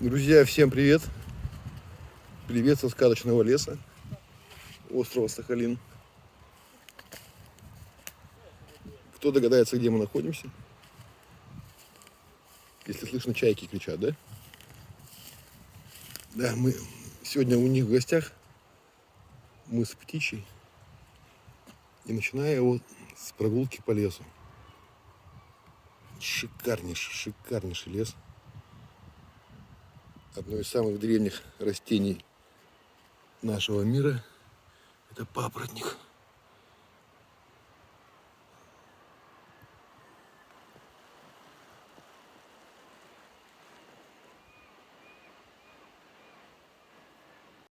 Друзья, всем привет! Привет со сказочного леса, острова Сахалин. Кто догадается, где мы находимся? Если слышно, чайки кричат, да? Да, мы сегодня у них в гостях, мыс Птичий. И начинаю его с прогулки по лесу. Шикарнейший лес. Одно из самых древних растений нашего мира – это папоротник.